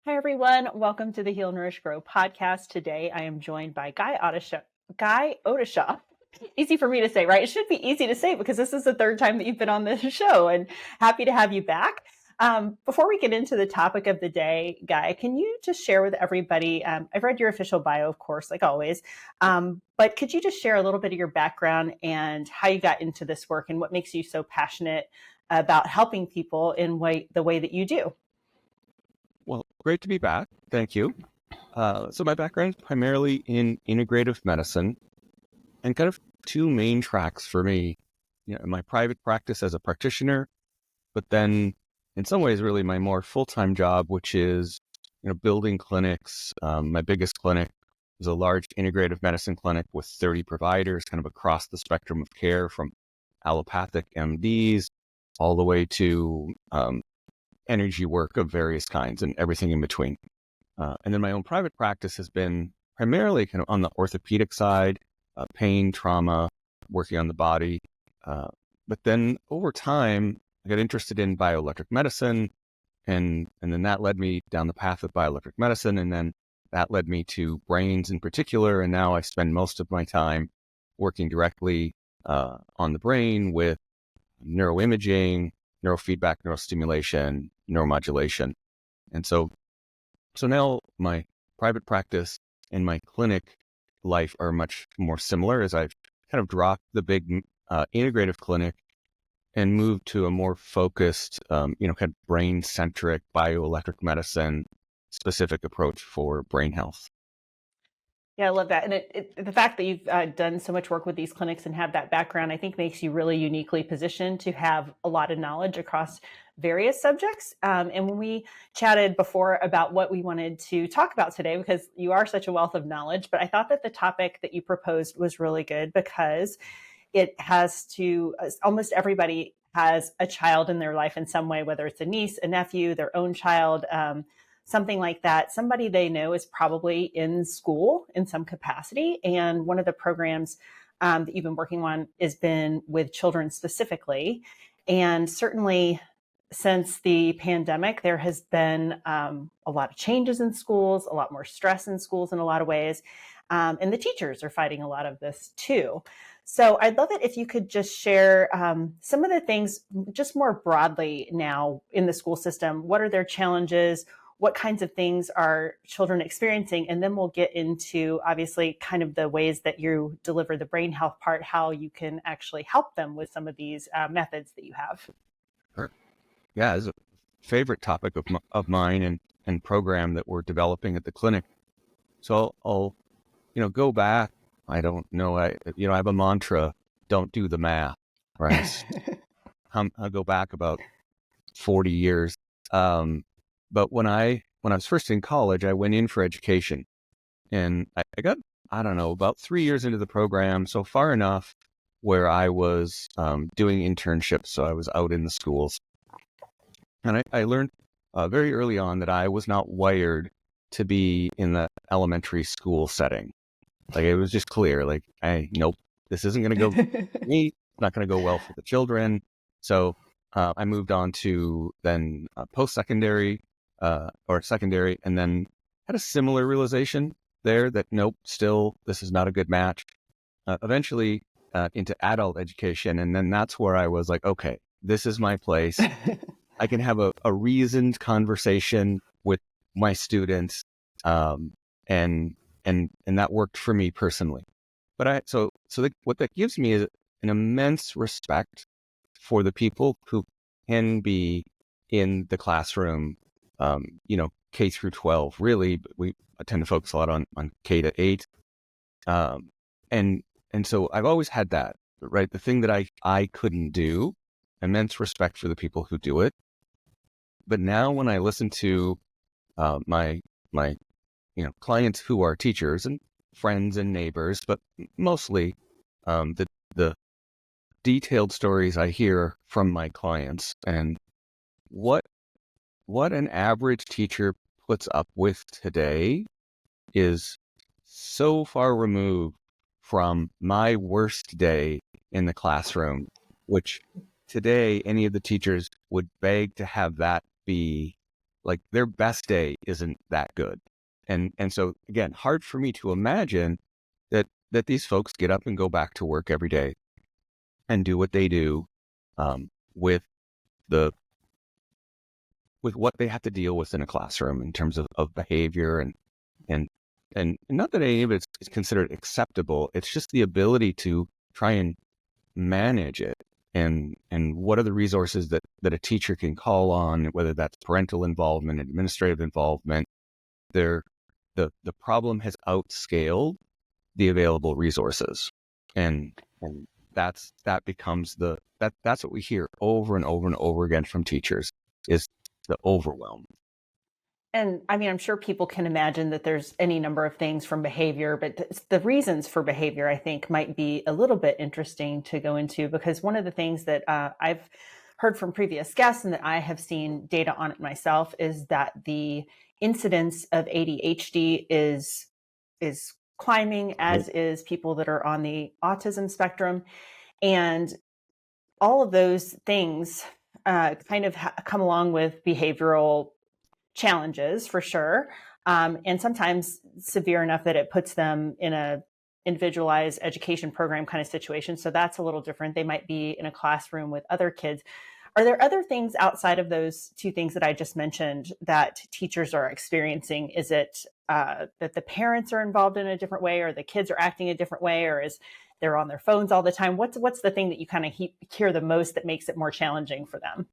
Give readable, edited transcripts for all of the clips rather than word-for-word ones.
Hi, everyone. Welcome to the Heal Nourish Grow podcast. Today, I am joined by Guy Odishaw. Guy Odishaw. Easy for me to say, right? It should be easy to say because this is the third time that you've been on this show, and happy to have you back. Before we get into the topic of the day, Guy, can you just share with everybody? I've read your official bio, of course, like always, but could you just share a little bit of your background and how you got into this work and what makes you so passionate about helping people in the way that you do? Well, great to be back. Thank you. So my background is primarily in integrative medicine and kind of two main tracks for me. My private practice as a practitioner, but then in some ways really my more full-time job, which is, building clinics. My biggest clinic is a large integrative medicine clinic with 30 providers kind of across the spectrum of care, from allopathic MDs all the way to energy work of various kinds and everything in between. And then my own private practice has been primarily kind of on the orthopedic side, pain, trauma, working on the body. But then over time, I got interested in bioelectric medicine, and then that led me down the path of bioelectric medicine, and then that led me to brains in particular. And now I spend most of my time working directly on the brain with neuroimaging, neurofeedback, neurostimulation, neuromodulation. And so now my private practice and my clinic life are much more similar, as I've kind of dropped the big integrative clinic and moved to a more focused, kind of brain-centric bioelectric medicine specific approach for brain health. Yeah, I love that. And the fact that you've done so much work with these clinics and have that background, I think makes you really uniquely positioned to have a lot of knowledge across various subjects. And when we chatted before about what we wanted to talk about today, because you are such a wealth of knowledge, but I thought that the topic that you proposed was really good because it has to, almost everybody has a child in their life in some way, whether it's a niece, a nephew, their own child, something like that. Somebody they know is probably in school in some capacity. And one of the programs that you've been working on has been with children specifically. And certainly since the pandemic, there has been a lot of changes in schools, a lot more stress in schools in a lot of ways. And the teachers are fighting a lot of this too. So I'd love it if you could just share some of the things just more broadly now in the school system. What are their challenges? What kinds of things are children experiencing? And then we'll get into, obviously, kind of the ways that you deliver the brain health part, how you can actually help them with some of these methods that you have. Sure. Yeah, it's a favorite topic of mine and program that we're developing at the clinic. So I'll go back. I don't know. I have a mantra: don't do the math, right? I'll go back about 40 years. But when I was first in college, I went in for education, and I got, I don't know, about 3 years into the program, so far enough where I was doing internships. So I was out in the schools, and I learned very early on that I was not wired to be in the elementary school setting. Like, it was just clear, like, nope, this isn't going to go for me. It's not going to go well for the children. So I moved on to then post-secondary or secondary, and then had a similar realization there that nope, still this is not a good match. Eventually into adult education, and then that's where I was like, okay, this is my place. I can have a reasoned conversation with my students, and that worked for me personally. But what that gives me is an immense respect for the people who can be in the classroom, K through 12. Really, we tend to focus a lot on K to 8, and so I've always had that, right? The thing that I couldn't do, immense respect for the people who do it. But now when I listen to my clients who are teachers and friends and neighbors, but mostly the detailed stories I hear from my clients, and what an average teacher puts up with today is so far removed from my worst day in the classroom, which today any of the teachers would beg to have that be like their best day isn't that good. And so again, hard for me to imagine that these folks get up and go back to work every day and do what they do, with the with what they have to deal with in a classroom in terms of behavior and and not that any of it is considered acceptable. It's just the ability to try and manage it, and what are the resources that a teacher can call on, whether that's parental involvement, administrative involvement. The problem has outscaled the available resources, and that becomes that's what we hear over and over and over again from teachers, is the overwhelm. And I mean, I'm sure people can imagine that there's any number of things from behavior, but the reasons for behavior, I think, might be a little bit interesting to go into, because one of the things that I've heard from previous guests and that I have seen data on it myself is that the incidence of ADHD is climbing, as is people that are on the autism spectrum. And all of those things kind of come along with behavioral challenges, for sure, and sometimes severe enough that it puts them in a individualized education program kind of situation. So that's a little different. They might be in a classroom with other kids. Are there other things outside of those two things that I just mentioned that teachers are experiencing? Is it that the parents are involved in a different way, or the kids are acting a different way, or is they're on their phones all the time? What's the thing that you kind of hear the most that makes it more challenging for them?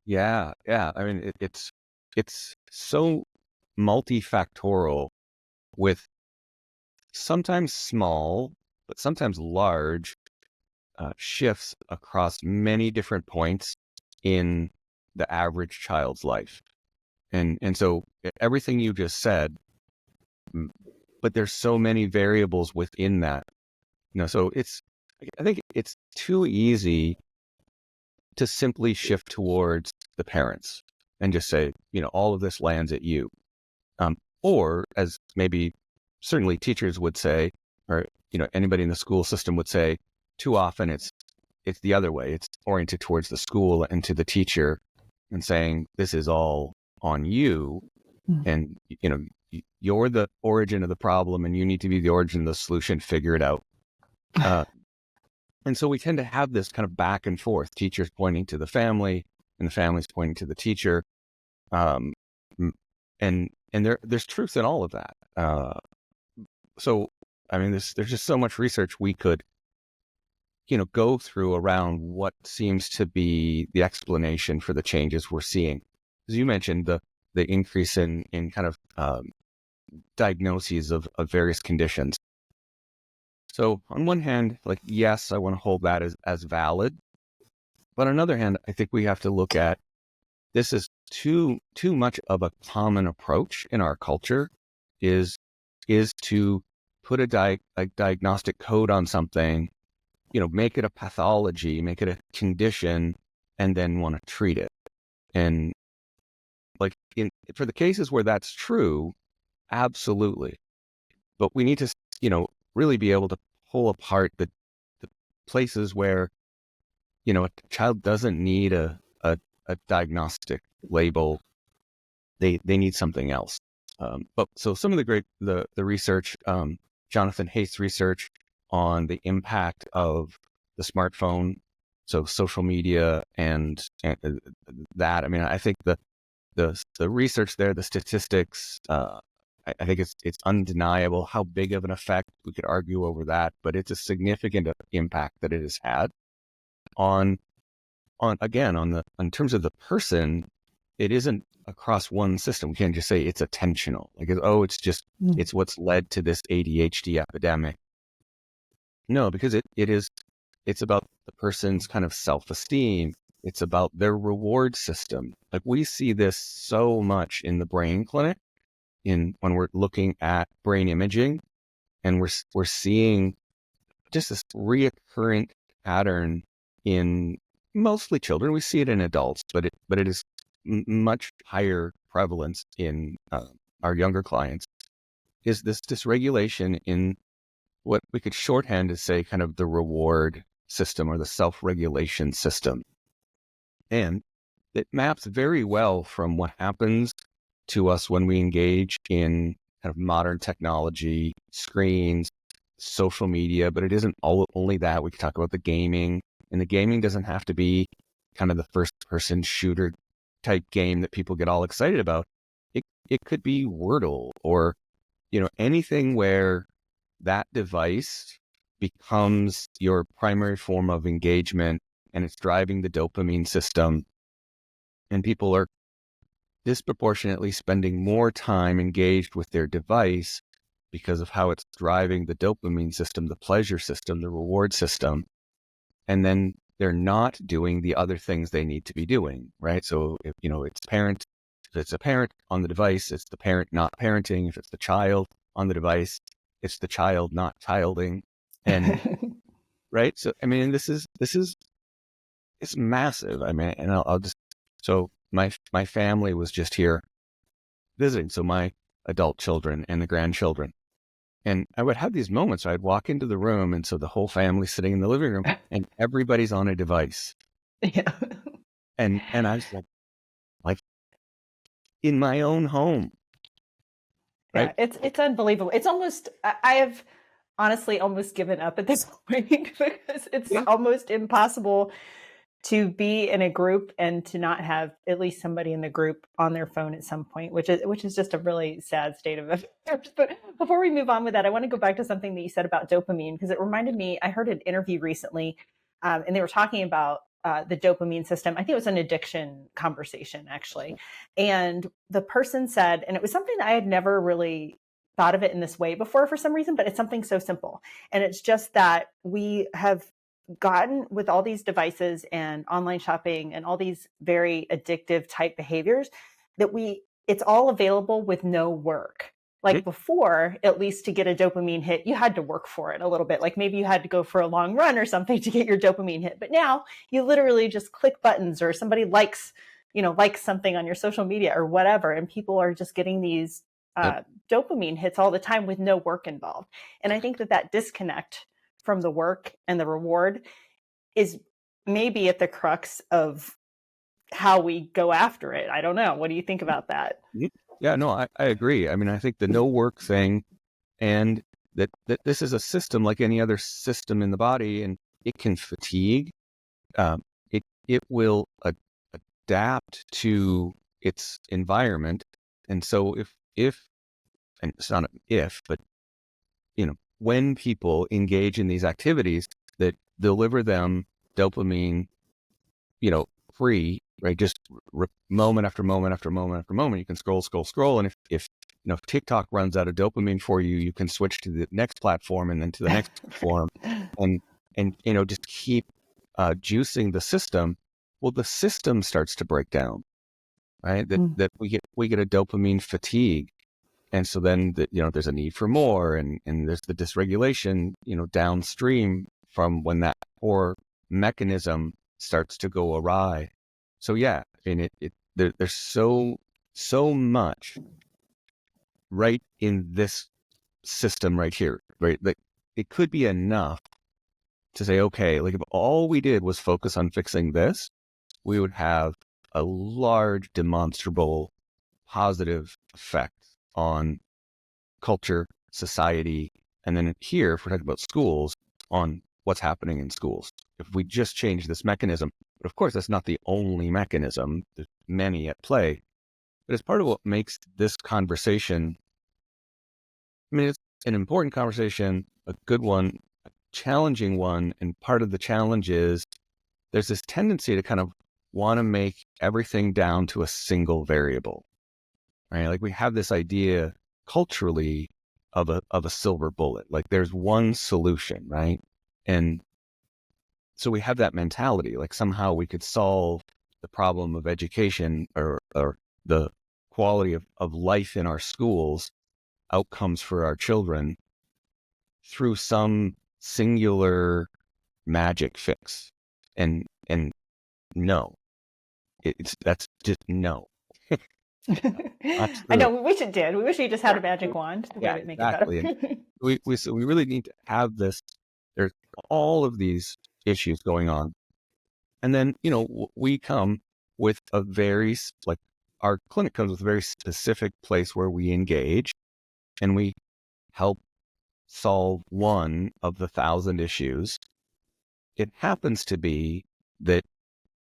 Yeah. I mean, it's so multifactorial, with sometimes small, but sometimes large shifts across many different points in the average child's life. And so everything you just said, but there's so many variables within that. So I think it's too easy to simply shift towards the parents and just say, all of this lands at you. Or as maybe certainly teachers would say, or, anybody in the school system would say, too often it's the other way. It's oriented towards the school and to the teacher and saying, this is all on you. And, you're the origin of the problem and you need to be the origin of the solution, figure it out. And so we tend to have this kind of back and forth, teachers pointing to the family and the families pointing to the teacher. And there's truth in all of that. So, I mean, there's just so much research we could, go through around what seems to be the explanation for the changes we're seeing. As you mentioned, the increase in kind of diagnoses of various conditions. So on one hand, like, yes, I want to hold that as valid. But on another hand, I think we have to look at this is too much of a common approach in our culture, is to put a diagnostic code on something, make it a pathology, make it a condition, and then want to treat it. And like for the cases where that's true, absolutely. But we need to, really be able to pull apart the places where, a child doesn't need a diagnostic label. They need something else. But so some of the research, Jonathan Haith's research on the impact of the smartphone, so social media and that. I mean, I think the research there, the statistics, I think it's undeniable how big of an effect. We could argue over that, but it's a significant impact that it has had on in terms of the person. It isn't across one system. We can't just say it's attentional. Like, it's what's led to this ADHD epidemic. No, because it's about the person's kind of self-esteem. It's about their reward system. Like, we see this so much in the brain clinic, when we're looking at brain imaging, and we're seeing just this reoccurrent pattern in mostly children. We see it in adults, but it is much higher prevalence in our younger clients, is this dysregulation in what we could shorthand to say kind of the reward system or the self-regulation system. And it maps very well from what happens to us when we engage in kind of modern technology, screens, social media, but it isn't only that. We could talk about the gaming, and the gaming doesn't have to be kind of the first person shooter type game that people get all excited about. It could be Wordle or, anything where that device becomes your primary form of engagement and it's driving the dopamine system, and people are disproportionately spending more time engaged with their device because of how it's driving the dopamine system, the pleasure system, the reward system. And then they're not doing the other things they need to be doing, right? So if it's a parent on the device, it's the parent not parenting. If it's the child on the device, it's the child not childing. And right. So, I mean, it's massive. I mean, and so my family was just here visiting. So my adult children and the grandchildren. And I would have these moments where I'd walk into the room, and so the whole family's sitting in the living room and everybody's on a device. Yeah. And I was like in my own home. Right. Yeah, it's unbelievable. It's almost, I have honestly almost given up at this point because it's almost impossible to be in a group and to not have at least somebody in the group on their phone at some point, which is just a really sad state of affairs. But before we move on with that, I want to go back to something that you said about dopamine, because it reminded me, I heard an interview recently, and they were talking about the dopamine system. I think it was an addiction conversation, actually. And the person said, and it was something I had never really thought of it in this way before for some reason, but it's something so simple. And it's just that we have gotten with all these devices and online shopping and all these very addictive type behaviors that it's all available with no work. Like before, at least to get a dopamine hit, you had to work for it a little bit. Like maybe you had to go for a long run or something to get your dopamine hit. But now you literally just click buttons, or somebody likes something on your social media or whatever. And people are just getting these dopamine hits all the time with no work involved. And I think that disconnect from the work and the reward is maybe at the crux of how we go after it. I don't know. What do you think about that? Yeah, no, I agree. I mean, I think the no work thing, and that this is a system like any other system in the body, and it can fatigue. It will adapt to its environment. And so and it's not an if, but when people engage in these activities that deliver them dopamine, free, right? Just moment after moment after moment after moment, you can scroll. And if TikTok runs out of dopamine for you, you can switch to the next platform and then to the next platform and just keep juicing the system. Well, the system starts to break down, right? That we get a dopamine fatigue. And so then there's a need for more, and there's the dysregulation, downstream from when that core mechanism starts to go awry. So yeah, and there's so much right in this system right here, right? Like it could be enough to say, okay, like if all we did was focus on fixing this, we would have a large demonstrable positive effect on culture, society, and then here, if we're talking about schools, on what's happening in schools. If we just change this mechanism, but of course, that's not the only mechanism. There's many at play, but it's part of what makes this conversation, I mean, it's an important conversation, a good one, a challenging one, and part of the challenge is there's this tendency to kind of want to make everything down to a single variable, right? Like we have this idea culturally of a silver bullet, like there's one solution, right? And so we have that mentality, like somehow we could solve the problem of education or the quality of life in our schools, outcomes for our children, through some singular magic fix. And no, that's just no. I know, we wish it did. We wish we just had a magic wand to Yeah, make exactly. it better. So we really need to have this. There's all of these issues going on, and then we come with a very our clinic comes with a very specific place where we engage and we help solve one of the 1,000 issues. It happens to be that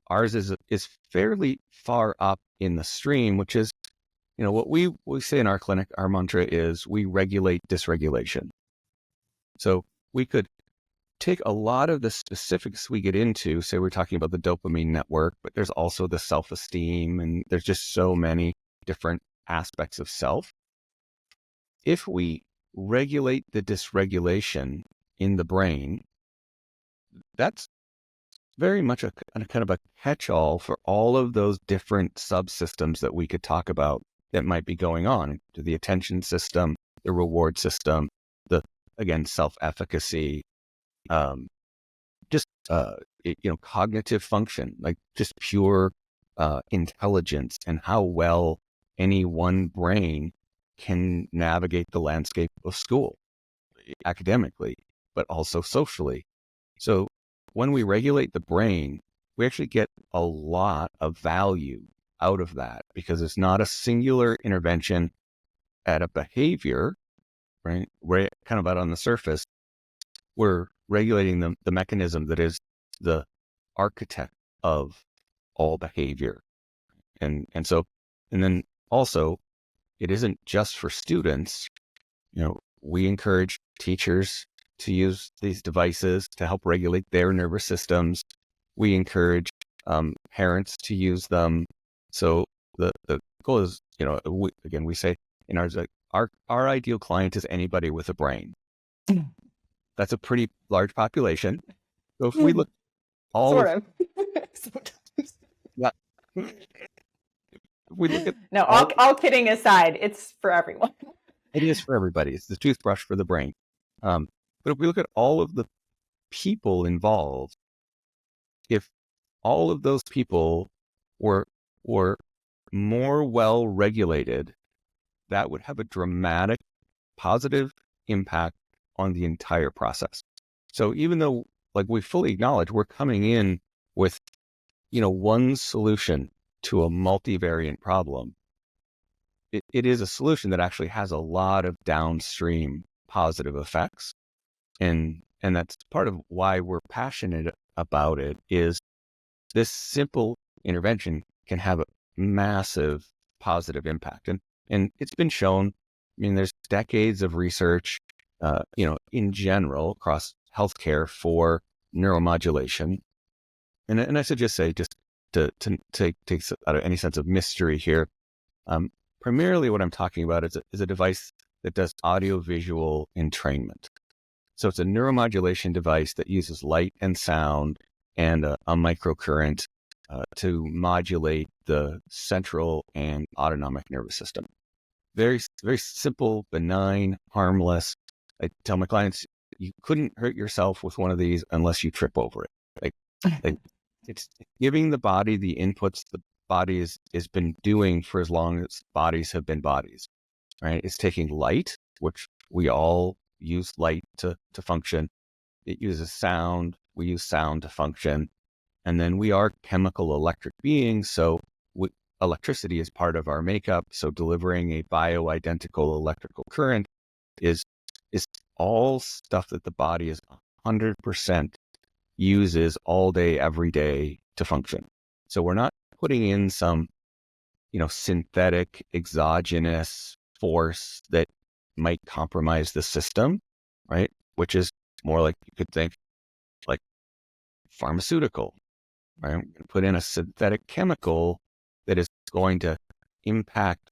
ours is fairly far up in the stream, which is, what we say in our clinic, our mantra is we regulate dysregulation. So we could take a lot of the specifics we get into, say we're talking about the dopamine network, but there's also the self-esteem, and there's just so many different aspects of self. If we regulate the dysregulation in the brain, that's very much a kind of a catch-all for all of those different subsystems that we could talk about that might be going on, to the attention system, the reward system, again, self-efficacy, just cognitive function, like just pure intelligence, and how well any one brain can navigate the landscape of school academically, but also socially. So when we regulate the brain, we actually get a lot of value out of that, because it's not a singular intervention at a behavior, right? We're kind of out on the surface. We're regulating the mechanism that is the architect of all behavior. And then also, it isn't just for students. We encourage teachers to use these devices to help regulate their nervous systems. We encourage parents to use them. So the goal is, we say in ours, our ideal client is anybody with a brain. That's a pretty large population. So if we look all sort of. yeah, if we look at No, all kidding aside, it's for everyone. it is for everybody. It's the toothbrush for the brain. But if we look at all of the people involved, if all of those people were more well regulated, that would have a dramatic positive impact on the entire process. So even though, like, we fully acknowledge we're coming in with, one solution to a multivariant problem, it is a solution that actually has a lot of downstream positive effects. And that's part of why we're passionate about it, is this simple intervention can have a massive positive impact. And it's been shown, there's decades of research, in general across healthcare for neuromodulation. And I should just say, just to take out of any sense of mystery here, primarily what I'm talking about is a device that does audiovisual entrainment. So it's a neuromodulation device that uses light and sound and a microcurrent to modulate the central and autonomic nervous system. Very, very simple, benign, harmless. I tell my clients, you couldn't hurt yourself with one of these unless you trip over it. Like it's giving the body the inputs the body has been doing for as long as bodies have been bodies, right? It's taking light, which we all use light to function. It uses sound. We use sound to function. And then we are chemical electric beings. So electricity is part of our makeup. So delivering a bioidentical electrical current is all stuff that the body is 100% uses all day, every day to function. So we're not putting in some, synthetic exogenous force that might compromise the system, right? Which is more like, you could think like pharmaceutical, right? We're going to put in a synthetic chemical that is going to impact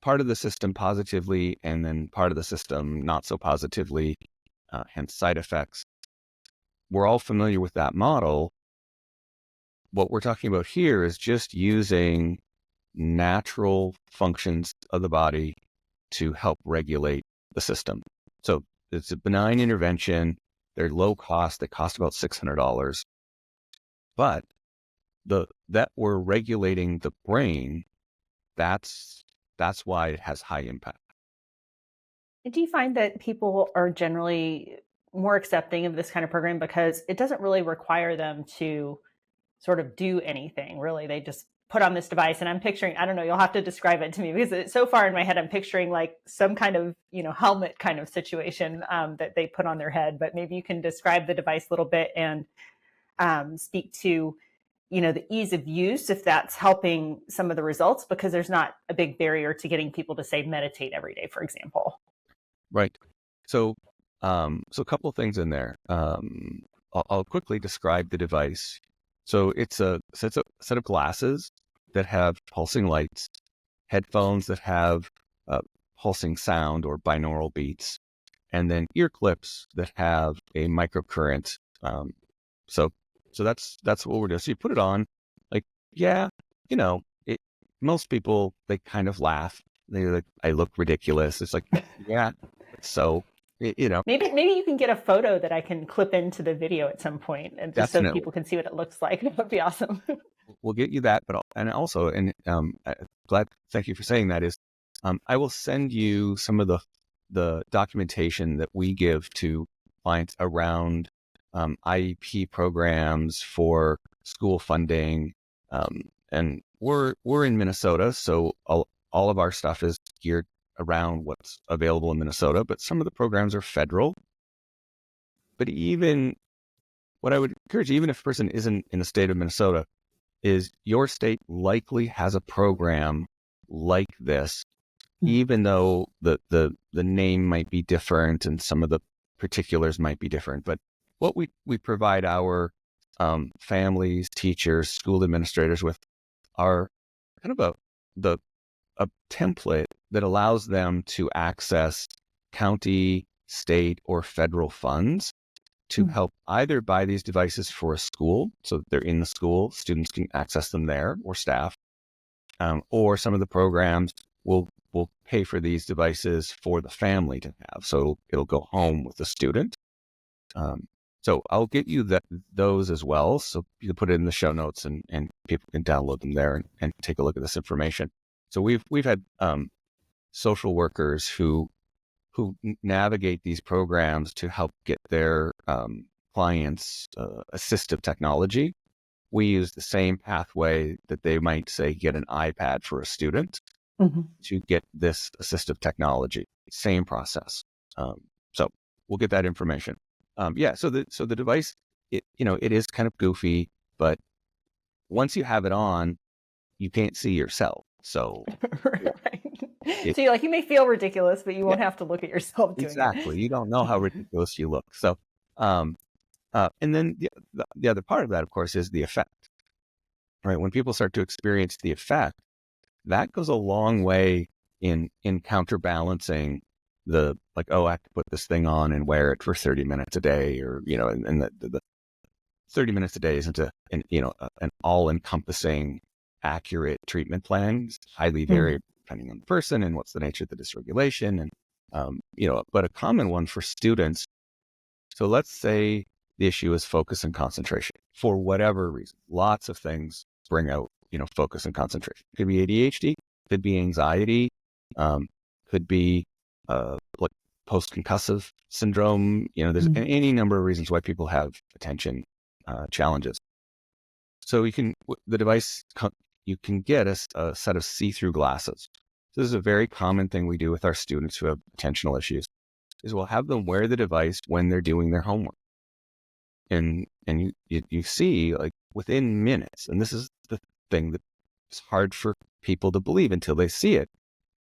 part of the system positively and then part of the system not so positively, hence side effects. We're all familiar with that model. What we're talking about here is just using natural functions of the body to help regulate the system. So it's a benign intervention. They're low cost. They cost about $600. But that we're regulating the brain, that's why it has high impact. Do you find that people are generally more accepting of this kind of program because it doesn't really require them to sort of do anything, really? They just put on this device, and I'm picturing, I don't know, you'll have to describe it to me, because so far in my head, I'm picturing like some kind of, helmet kind of situation that they put on their head, but maybe you can describe the device a little bit and speak to, the ease of use, if that's helping some of the results, because there's not a big barrier to getting people to say meditate every day, for example. Right. So, so a couple of things in there. I'll quickly describe the device. So it's a set of glasses that have pulsing lights, headphones that have pulsing sound or binaural beats, and then ear clips that have a microcurrent. So that's what we're doing. So you put it on, like, most people, they kind of laugh. They're like, I look ridiculous. It's like, yeah. So, Maybe you can get a photo that I can clip into the video at some point, and just so people can see what it looks like. That would be awesome. We'll get you that, thank you for saying that, is I will send you some of the documentation that we give to clients around IEP programs for school funding, and we're in Minnesota, so all of our stuff is geared around what's available in Minnesota, but some of the programs are federal. But even what I would encourage, even if a person isn't in the state of Minnesota, is your state likely has a program like this, even though the name might be different and some of the particulars might be different. But what we provide our families, teachers, school administrators with are kind of a template that allows them to access county, state, or federal funds to help either buy these devices for a school, so that they're in the school, students can access them there, or staff, or some of the programs will pay for these devices for the family to have, so it'll go home with the student. So I'll get you those as well, so you can put it in the show notes, and people can download them there and take a look at this information. So we've had social workers who navigate these programs to help get their clients assistive technology. We use the same pathway that they might, say, get an iPad for a student to get this assistive technology. Same process. So we'll get that information. So the device, it is kind of goofy, but once you have it on, you can't see yourself. So, right. So you're like, you may feel ridiculous, but you won't have to look at yourself doing exactly. it. You don't know how ridiculous you look. So, and then the other part of that, of course, is the effect. Right? When people start to experience the effect, that goes a long way in counterbalancing the, like, oh, I have to put this thing on and wear it for 30 minutes a day, or and the 30 minutes a day isn't an all-encompassing, accurate treatment plan. It's highly variable depending on the person and what's the nature of the dysregulation, and but a common one for students. So let's say the issue is focus and concentration for whatever reason. Lots of things bring out focus and concentration. Could be ADHD, could be anxiety, could be like post-concussive syndrome. There's any number of reasons why people have attention challenges. So you can get a set of see-through glasses. So this is a very common thing we do with our students who have attentional issues, is we'll have them wear the device when they're doing their homework. And you see, like, within minutes, and this is the thing that is hard for people to believe until they see it,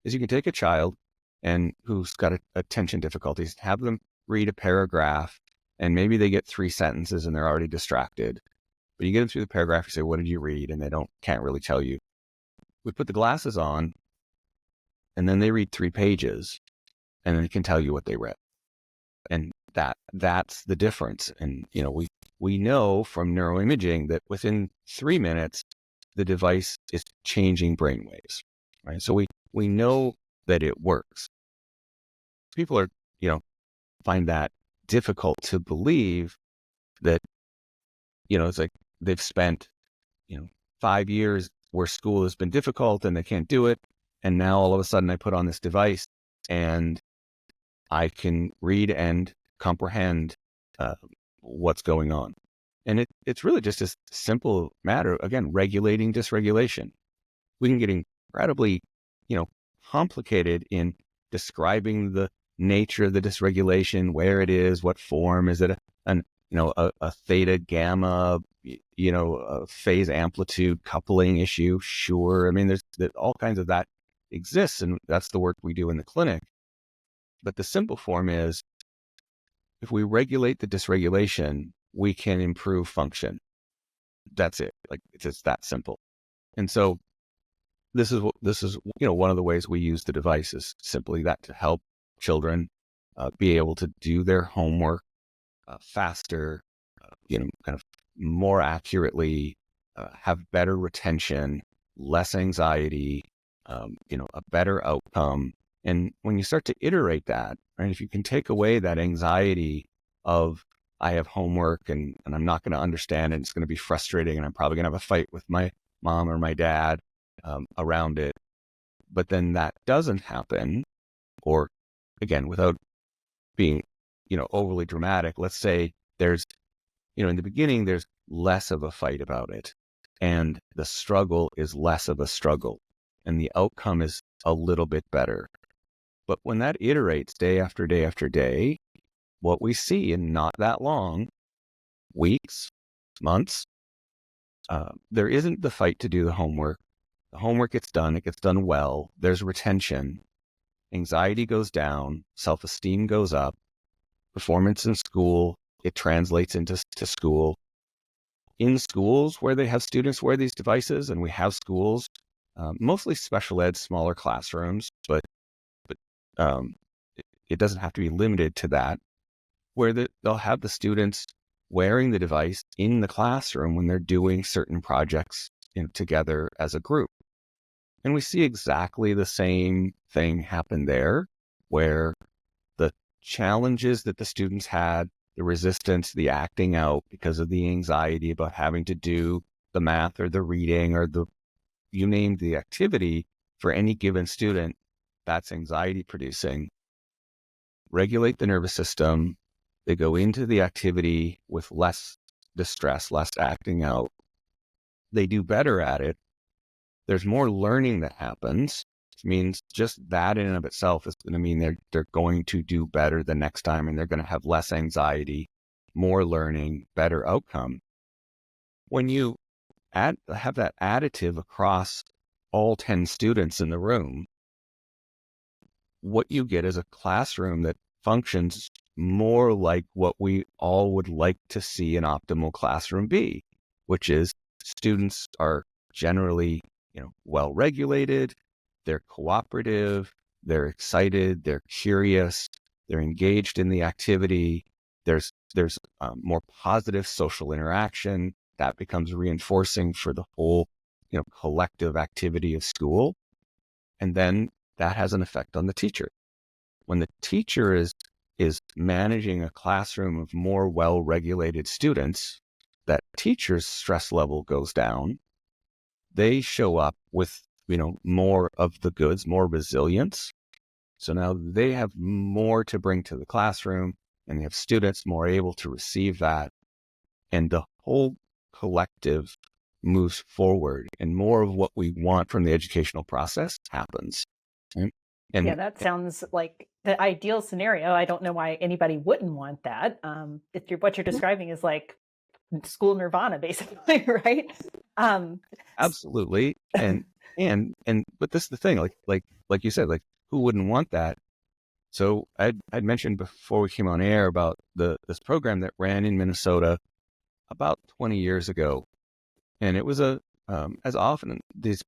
is you can take a child and who's got attention difficulties, have them read a paragraph, and maybe they get 3 sentences and they're already distracted. But you get them through the paragraph, you say, what did you read? And they can't really tell you. We put the glasses on, and then they read 3 pages, and then they can tell you what they read. And that's the difference. And, we know from neuroimaging that within 3 minutes, the device is changing brainwaves, right? So we know that it works. People are, find that difficult to believe that, it's like they've spent, 5 years where school has been difficult and they can't do it. And now all of a sudden I put on this device and I can read and comprehend what's going on. And it's really just a simple matter, again, regulating dysregulation. We can get incredibly, complicated in describing the nature of the dysregulation, where it is, what form. Is it a theta gamma, a phase amplitude coupling issue? Sure. I mean, there's all kinds of that exists, and that's the work we do in the clinic. But the simple form is, if we regulate the dysregulation, we can improve function. That's it. Like, it's just that simple. And so this is one of the ways we use the device is simply that, to help children be able to do their homework faster, kind of more accurately, have better retention, less anxiety, a better outcome. And when you start to iterate that, right, if you can take away that anxiety of, I have homework and I'm not going to understand it, it's going to be frustrating, and I'm probably going to have a fight with my mom or my dad around it. But then that doesn't happen, or again, without being, overly dramatic, let's say there's, in the beginning, there's less of a fight about it, and the struggle is less of a struggle, and the outcome is a little bit better. But when that iterates day after day after day, what we see in not that long, weeks, months, there isn't the fight to do the homework. The homework gets done, it gets done well, there's retention, anxiety goes down, self-esteem goes up, performance in school, it translates into school. In schools where they have students wear these devices, and we have schools, mostly special ed, smaller classrooms, but it doesn't have to be limited to that, where they'll have the students wearing the device in the classroom when they're doing certain projects together as a group. And we see exactly the same thing happen there, where the challenges that the students had, the resistance, the acting out because of the anxiety about having to do the math or the reading or you name the activity for any given student, that's anxiety producing. Regulate the nervous system. They go into the activity with less distress, less acting out. They do better at it. There's more learning that happens, which means just that in and of itself is going to mean they're going to do better the next time, and they're going to have less anxiety, more learning, better outcome. When you have that additive across all 10 students in the room, what you get is a classroom that functions more like what we all would like to see an optimal classroom be, which is students are generally, well regulated, they're cooperative, they're excited, they're curious, they're engaged in the activity. There's more positive social interaction that becomes reinforcing for the whole, collective activity of school. And then that has an effect on the teacher. When the teacher is managing a classroom of more well-regulated students, that teacher's stress level goes down. They show up with, more of the goods, more resilience. So now they have more to bring to the classroom, and they have students more able to receive that. And the whole collective moves forward, and more of what we want from the educational process happens. Right? And yeah, that sounds like the ideal scenario. I don't know why anybody wouldn't want that. What you're describing is like school nirvana, basically, right? Absolutely. And but this is the thing, like you said, like, who wouldn't want that? So I'd mentioned before we came on air about this program that ran in Minnesota about 20 years ago. And it was as often these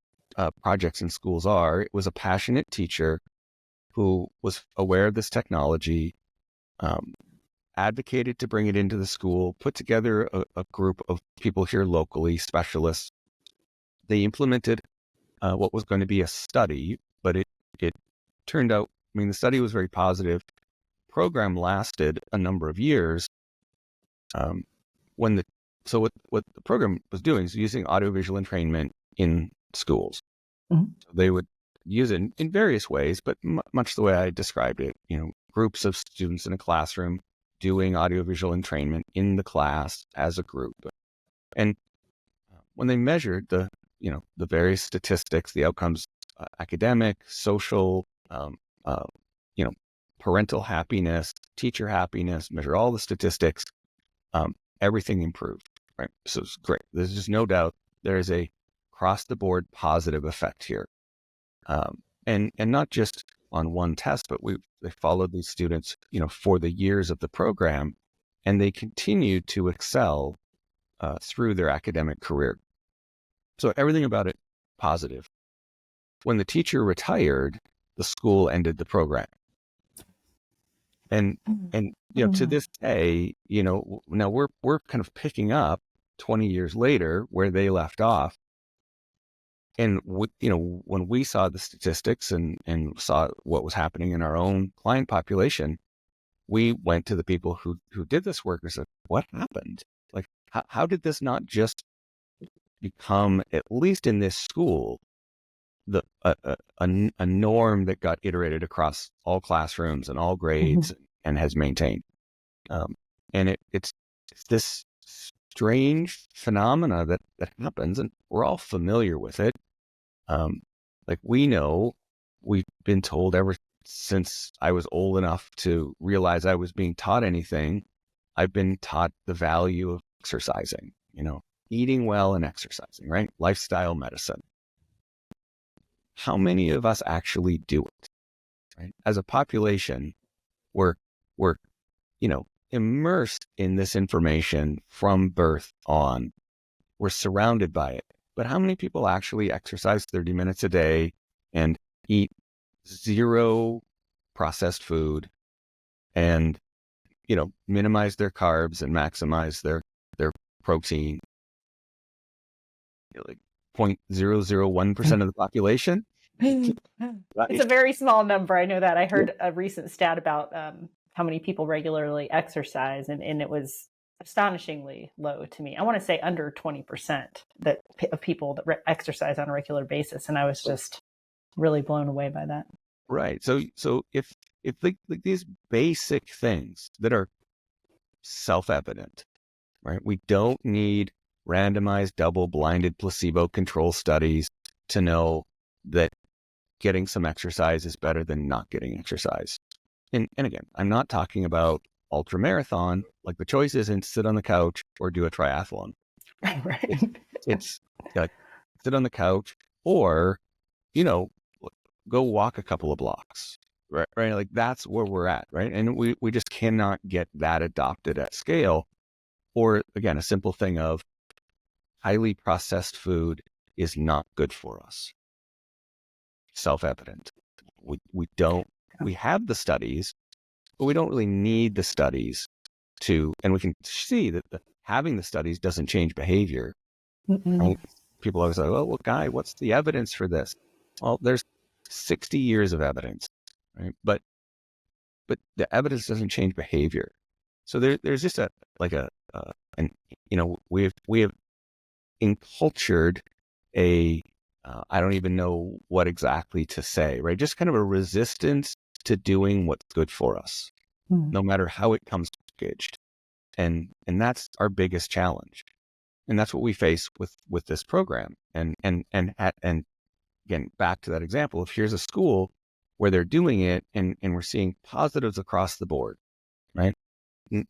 projects in schools are, it was a passionate teacher who was aware of this technology, advocated to bring it into the school, put together a group of people here locally, specialists. They implemented what was going to be a study, but it turned out, the study was very positive. The program lasted a number of years. So what the program was doing is using audiovisual entrainment in schools. Mm-hmm. So they would use it in various ways, but much the way I described it, groups of students in a classroom doing audiovisual entrainment in the class as a group. And when they measured the various statistics, the outcomes, academic, social, parental happiness, teacher happiness, measure all the statistics, everything improved, right? So it's great. There's just no doubt there is a across the board positive effect here. And not just on one test, but they followed these students, for the years of the program, and they continued to excel through their academic career. So everything about it positive. When the teacher retired, the school ended the program. And to this day, now we're kind of picking up 20 years later where they left off. And when we saw the statistics and saw what was happening in our own client population, we went to the people who did this work and said, what happened? Like, how did this not just become, at least in this school, a norm that got iterated across all classrooms and all grades and has maintained? And it's this strange phenomena that happens, and we're all familiar with it. Like we've been told ever since I was old enough to realize I was being taught anything, I've been taught the value of exercising, eating well and exercising, right? Lifestyle medicine. How many of us actually do it, right? As a population, we're immersed in this information from birth on. We're surrounded by it. But how many people actually exercise 30 minutes a day and eat zero processed food and, minimize their carbs and maximize their protein? Like 0.001% of the population? It's a very small number. I know that. I heard a recent stat about how many people regularly exercise, and it was astonishingly low to me. I want to say under 20% of people that exercise on a regular basis. And I was just really blown away by that. Right. So if like these basic things that are self-evident, right? We don't need randomized, double-blinded, placebo-controlled studies to know that getting some exercise is better than not getting exercise. And again, I'm not talking about ultra marathon. Like, the choice isn't sit on the couch or do a triathlon. Right. It's like sit on the couch or, go walk a couple of blocks, right? Like, that's where we're at, right? And we just cannot get that adopted at scale. Or again, a simple thing of highly processed food is not good for us. Self-evident. We have the studies, but we don't really need the studies and we can see that having the studies doesn't change behavior. Right? People always say, well, Guy, what's the evidence for this? Well, there's 60 years of evidence, right? But the evidence doesn't change behavior. So there's just we have encultured I don't even know what exactly to say, right? Just kind of a resistance to doing what's good for us, no matter how it comes packaged. And that's our biggest challenge. And that's what we face with this program. And again, back to that example, if here's a school where they're doing it and we're seeing positives across the board, right?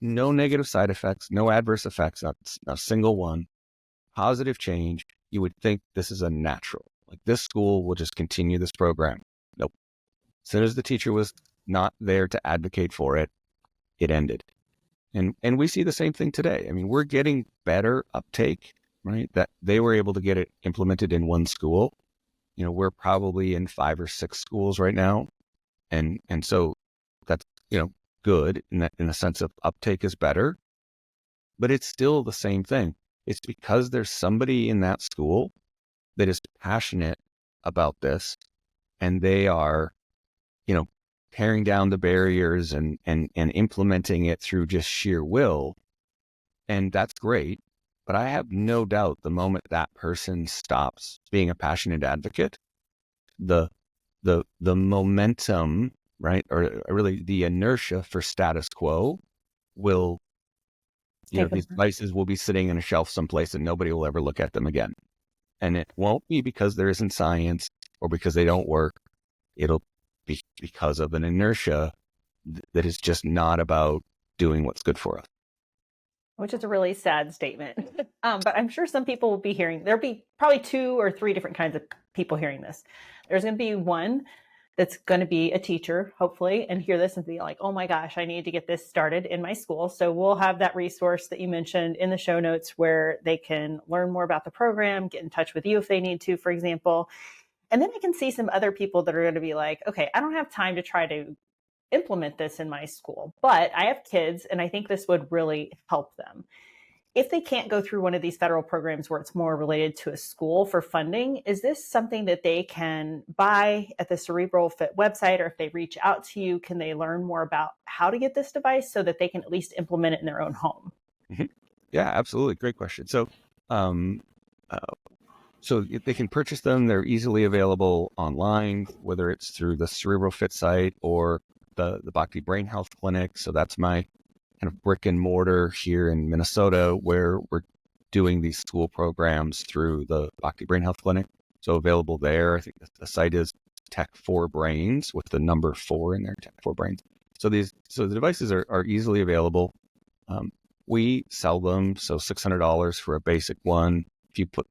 No negative side effects, no adverse effects, not a single one, positive change, you would think this is a natural. Like, this school will just continue this program. Nope. As soon as the teacher was not there to advocate for it, it ended. And we see the same thing today. I mean, we're getting better uptake, right? That they were able to get it implemented in one school. We're probably in 5 or 6 schools right now. And so that's, good in the sense of uptake is better, but it's still the same thing. It's because there's somebody in that school that is passionate about this, and they are, tearing down the barriers and implementing it through just sheer will. And that's great. But I have no doubt the moment that person stops being a passionate advocate, the momentum, right, or really the inertia for status quo will, Take these them. devices will be sitting in a shelf someplace and nobody will ever look at them again. And it won't be because there isn't science or because they don't work. It'll be because of an inertia that is just not about doing what's good for us. Which is a really sad statement. But I'm sure some people will be hearing, there'll be probably 2 or 3 different kinds of people hearing this. There's going to be one that's going to be a teacher, hopefully, and hear this and be like, oh my gosh, I need to get this started in my school. So we'll have that resource that you mentioned in the show notes where they can learn more about the program, get in touch with you if they need to, for example. And then I can see some other people that are going to be like, okay, I don't have time to try to implement this in my school, but I have kids and I think this would really help them. If they can't go through one of these federal programs where it's more related to a school for funding, is this something that they can buy at the Cerebral Fit website? Or if they reach out to you, can they learn more about how to get this device so that they can at least implement it in their own home? Mm-hmm. Yeah, absolutely. Great question. So, so they can purchase them. They're easily available online, whether it's through the Cerebral Fit site or the Bhakti Brain Health Clinic. So that's my kind of brick and mortar here in Minnesota, where we're doing these school programs through the Bhakti Brain Health Clinic. So available there. I think the site is Tech 4 Brains with the number 4 in there, Tech 4 Brains. So the devices are easily available. We sell them, so $600 for a basic one. If you put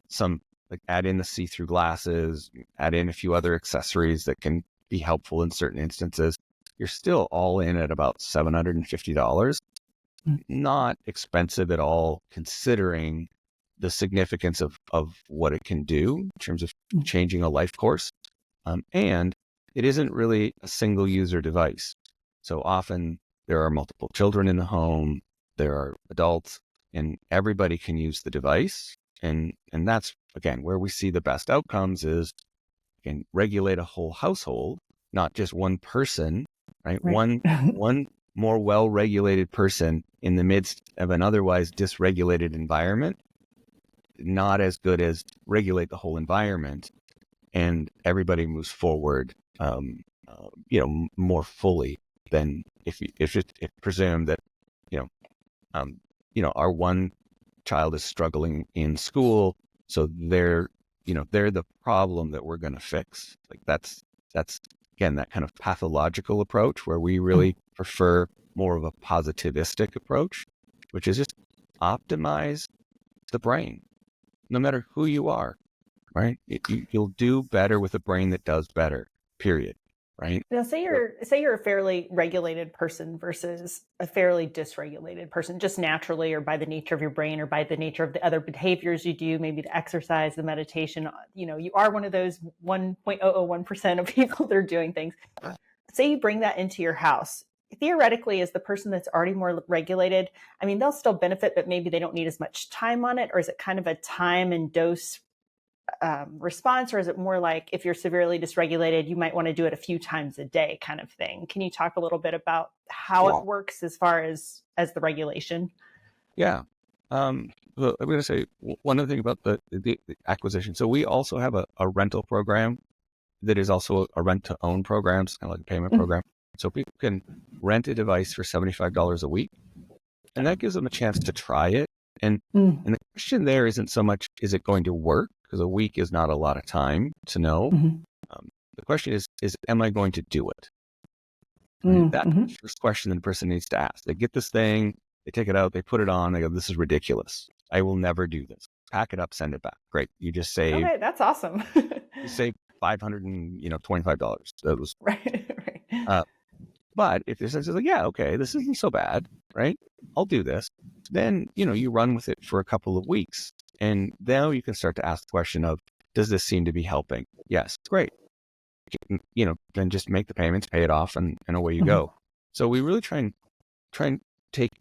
some, like add in the see-through glasses, add in a few other accessories that can be helpful in certain instances, you're still all in at about $750. Not expensive at all, considering the significance of what it can do in terms of changing a life course. And it isn't really a single user device. So often there are multiple children in the home, there are adults, and everybody can use the device. And that's, again, where we see the best outcomes is, can regulate a whole household, not just one person, right? One more well-regulated person in the midst of an otherwise dysregulated environment, not as good as regulate the whole environment, and everybody moves forward, more fully than if presume that, our one child is struggling in school, so they're the problem that we're going to fix. Like that's again, that kind of pathological approach where we really prefer more of a positivistic approach, which is just optimize the brain, no matter who you are, right? You'll do better with a brain that does better, period. Right? Now, say you're a fairly regulated person versus a fairly dysregulated person, just naturally, or by the nature of your brain, or by the nature of the other behaviors you do, maybe the exercise, the meditation. You are one of those 1.001% of people that are doing things. Say you bring that into your house. Theoretically, as the person that's already more regulated, I mean, they'll still benefit, but maybe they don't need as much time on it. Or is it kind of a time and dose response, or is it more like if you're severely dysregulated, you might want to do it a few times a day kind of thing? Can you talk a little bit about how it works as far as the regulation? Yeah. Well, I'm going to say one other thing about the acquisition. So we also have a rental program that is also a rent-to-own program, it's kind of like a payment program. So people can rent a device for $75 a week, and that gives them a chance to try it. And the question there isn't so much, is it going to work? Because a week is not a lot of time to know. The question is, am I going to do it? Right? That's the first question that a person needs to ask. They get this thing, they take it out, they put it on, they go, this is ridiculous. I will never do this. Pack it up, send it back. Great. You just saved. Okay, that's awesome. You saved $525. That was right. But if this is like, yeah, okay, this isn't so bad, right? I'll do this. Then, you run with it for a couple of weeks. And now you can start to ask the question of, does this seem to be helping? Yes, great. Then just make the payments, pay it off, and away you go. So we really try and take,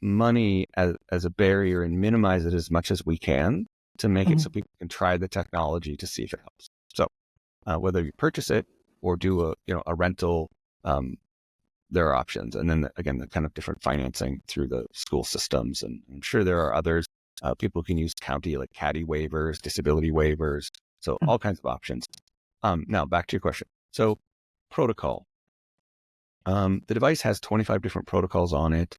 money as a barrier and minimize it as much as we can to make it so people can try the technology to see if it helps. So whether you purchase it or do a rental, there are options. And then again, the kind of different financing through the school systems. And I'm sure there are others. People can use county, like CADI waivers, disability waivers. So all kinds of options. Now back to your question. So protocol. The device has 25 different protocols on it.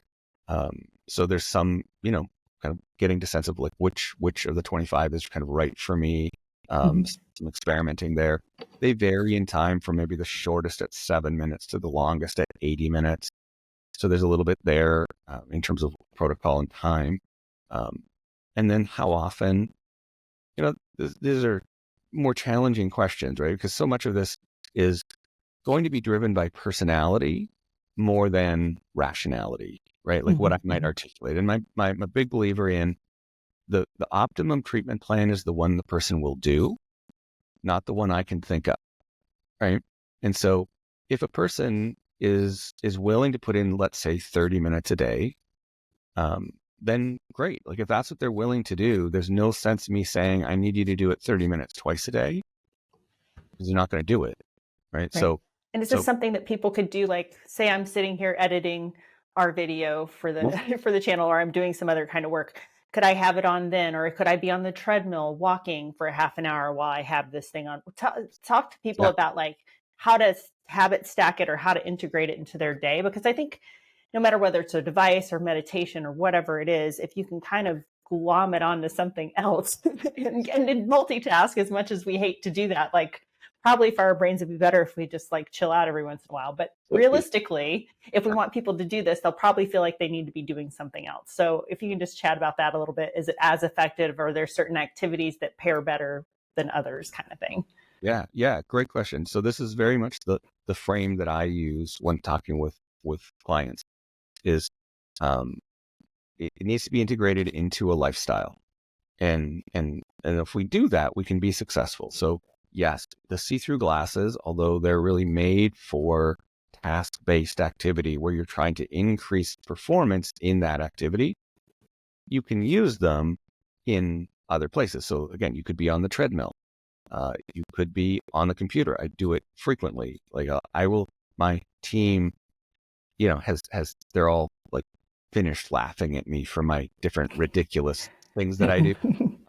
So there's some, kind of getting to sense of like which of the 25 is kind of right for me. Some experimenting there. They vary in time from maybe the shortest at 7 minutes to the longest at 80 minutes. So there's a little bit there in terms of protocol and time. And then how often, these are more challenging questions, right? Because so much of this is going to be driven by personality more than rationality, right? Like what I might articulate. And I'm a big believer in the optimum treatment plan is the one the person will do, not the one I can think of, right? And so if a person is willing to put in, let's say, 30 minutes a day, then great. Like if that's what they're willing to do, there's no sense in me saying, I need you to do it 30 minutes twice a day, because you're not going to do it, right? Right. So, and is this something that people could do? Like, say I'm sitting here editing our video for the for the channel, or I'm doing some other kind of work. Could I have it on then, or could I be on the treadmill walking for half an hour while I have this thing on? Talk to people about like how to habit stack it or how to integrate it into their day, because I think no matter whether it's a device or meditation or whatever it is, if you can kind of glom it onto something else and multitask, as much as we hate to do that, like probably for our brains, it'd be better if we just like chill out every once in a while. But realistically, if we want people to do this, they'll probably feel like they need to be doing something else. So if you can just chat about that a little bit, is it as effective, or are there certain activities that pair better than others, kind of thing? Yeah. Great question. So this is very much the frame that I use when talking with clients is, it needs to be integrated into a lifestyle. And if we do that, we can be successful. So yes, the see-through glasses, although they're really made for task-based activity where you're trying to increase performance in that activity, you can use them in other places. So again, you could be on the treadmill. You could be on the computer. I do it frequently. Like my team, they're all like finished laughing at me for my different ridiculous things that I do.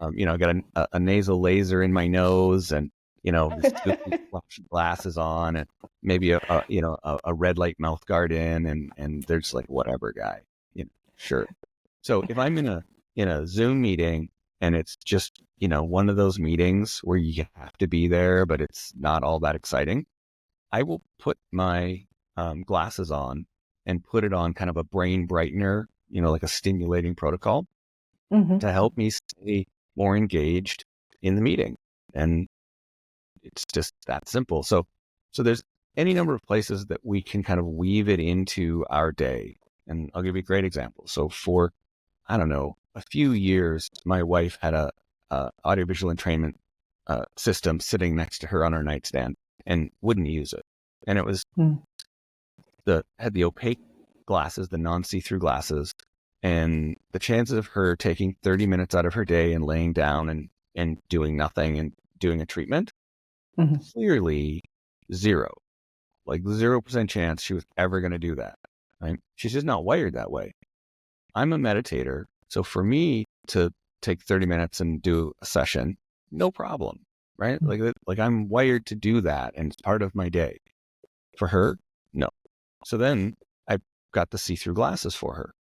I got a nasal laser in my nose, and glasses on, and maybe a red light mouth guard in, and they're just like, whatever, guy, sure. So if I'm in a Zoom meeting and it's just one of those meetings where you have to be there, but it's not all that exciting, I will put my glasses on and put it on kind of a brain brightener, like a stimulating protocol to help me stay more engaged in the meeting. And it's just that simple. So there's any number of places that we can kind of weave it into our day. And I'll give you a great example. So for, I don't know, a few years, my wife had a audiovisual entrainment system sitting next to her on her nightstand and wouldn't use it. And it was had the opaque glasses, the non-see-through glasses, and the chances of her taking 30 minutes out of her day and laying down and doing nothing and doing a treatment, clearly zero, like 0% chance she was ever going to do that. Right? She's just not wired that way. I'm a meditator. So for me to take 30 minutes and do a session, no problem, right? Like I'm wired to do that, and it's part of my day. For her, no. So then I got the see-through glasses for her.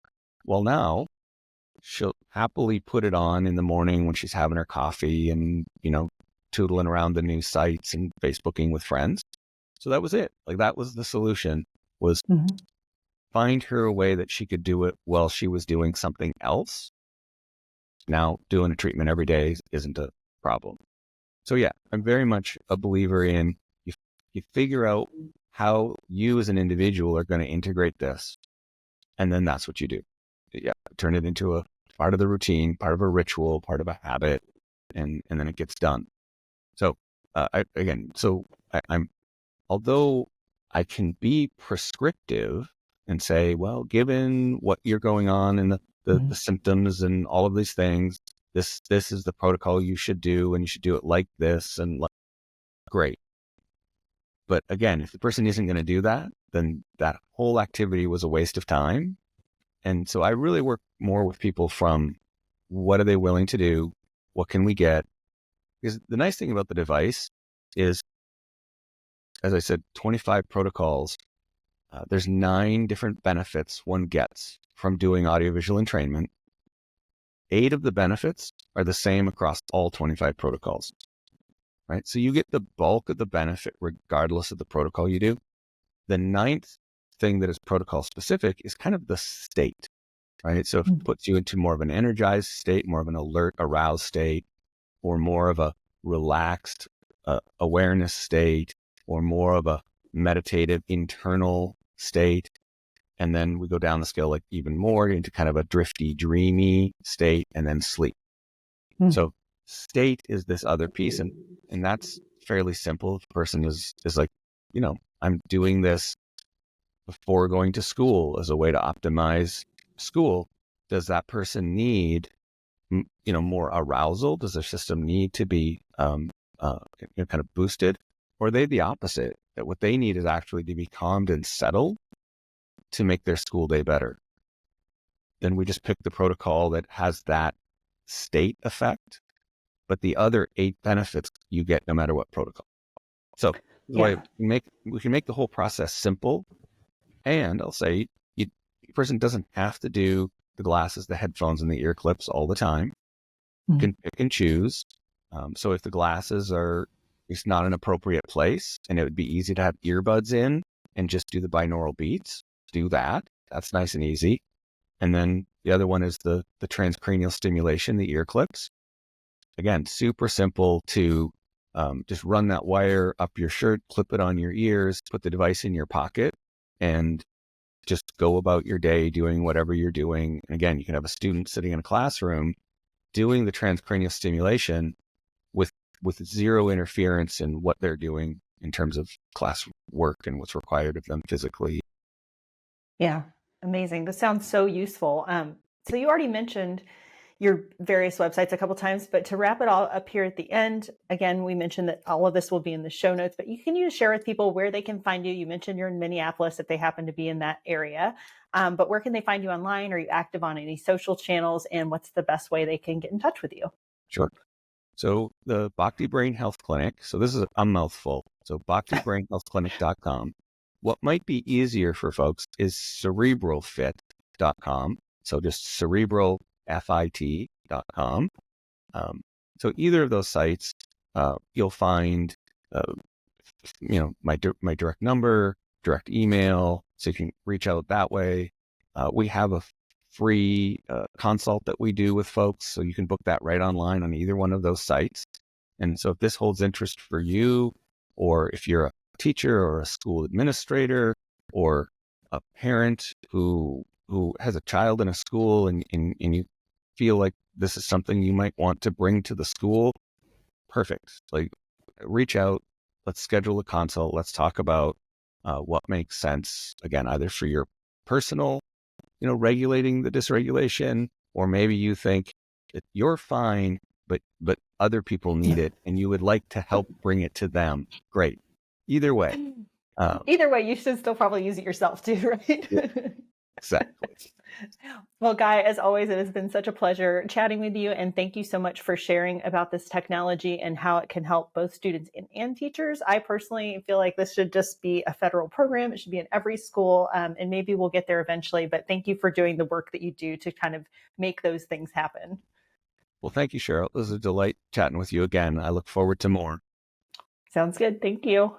Well, now she'll happily put it on in the morning when she's having her coffee and, tootling around the news sites and Facebooking with friends. So that was it. Like that was the solution, was find her a way that she could do it while she was doing something else. Now doing a treatment every day isn't a problem. So yeah, I'm very much a believer in you figure out how you as an individual are going to integrate this. And then that's what you do. Yeah. Turn it into a part of the routine, part of a ritual, part of a habit, and then it gets done. So I'm, although I can be prescriptive and say, well, given what you're going on and the symptoms and all of these things, this is the protocol you should do, and you should do it like this, and great. But again, if the person isn't going to do that, then that whole activity was a waste of time. And so I really work more with people from what are they willing to do? What can we get? Because the nice thing about the device is, as I said, 25 protocols. There's 9 different benefits one gets from doing audiovisual entrainment, 8 of the benefits are the same across all 25 protocols, right? So you get the bulk of the benefit regardless of the protocol you do. The 9th thing that is protocol specific is kind of the state, right? So if it puts you into more of an energized state, more of an alert, aroused state, or more of a relaxed awareness state, or more of a meditative internal state. And then we go down the scale like even more into kind of a drifty, dreamy state, and then sleep. So state is this other piece, and that's fairly simple. If a person is like, I'm doing this before going to school as a way to optimize school. Does that person need, more arousal? Does their system need to be kind of boosted? Or are they the opposite? That what they need is actually to be calmed and settled to make their school day better. Then we just pick the protocol that has that state effect, but the other 8 benefits you get no matter what protocol. So we can make the whole process simple. And I'll say, the person doesn't have to do the glasses, the headphones, and the ear clips all the time. You can pick and choose. So if the glasses it's not an appropriate place, and it would be easy to have earbuds in and just do the binaural beats, do that. That's nice and easy. And then the other one is the transcranial stimulation, the ear clips. Again, super simple to just run that wire up your shirt, clip it on your ears, put the device in your pocket, and just go about your day doing whatever you're doing. And again, you can have a student sitting in a classroom doing the transcranial stimulation with zero interference in what they're doing in terms of class work and what's required of them physically. Yeah, amazing. This sounds so useful. So you already mentioned your various websites a couple times, but to wrap it all up here at the end, again, we mentioned that all of this will be in the show notes, but can you share with people where they can find you? You mentioned you're in Minneapolis if they happen to be in that area, but where can they find you online? Are you active on any social channels, and what's the best way they can get in touch with you? Sure. So the Bhakti Brain Health Clinic, so this is a mouthful. So bhaktibrainhealthclinic.com. What might be easier for folks is cerebralfit.com. So just cerebralfit.com. So either of those sites, you'll find, my direct number, direct email, so you can reach out that way. We have a free consult that we do with folks, so you can book that right online on either one of those sites. And so if this holds interest for you, or if you're a teacher or a school administrator or a parent who has a child in a school and you feel like this is something you might want to bring to the school, perfect. Like, reach out, let's schedule a consult, let's talk about what makes sense, again, either for your personal, regulating the dysregulation, or maybe you think that you're fine, but other people need it and you would like to help bring it to them. Great. Either way. You should still probably use it yourself too, right? Yeah, exactly. Well, Guy, as always, it has been such a pleasure chatting with you. And thank you so much for sharing about this technology and how it can help both students and teachers. I personally feel like this should just be a federal program. It should be in every school, and maybe we'll get there eventually. But thank you for doing the work that you do to kind of make those things happen. Well, thank you, Cheryl. It was a delight chatting with you again. I look forward to more. Sounds good. Thank you.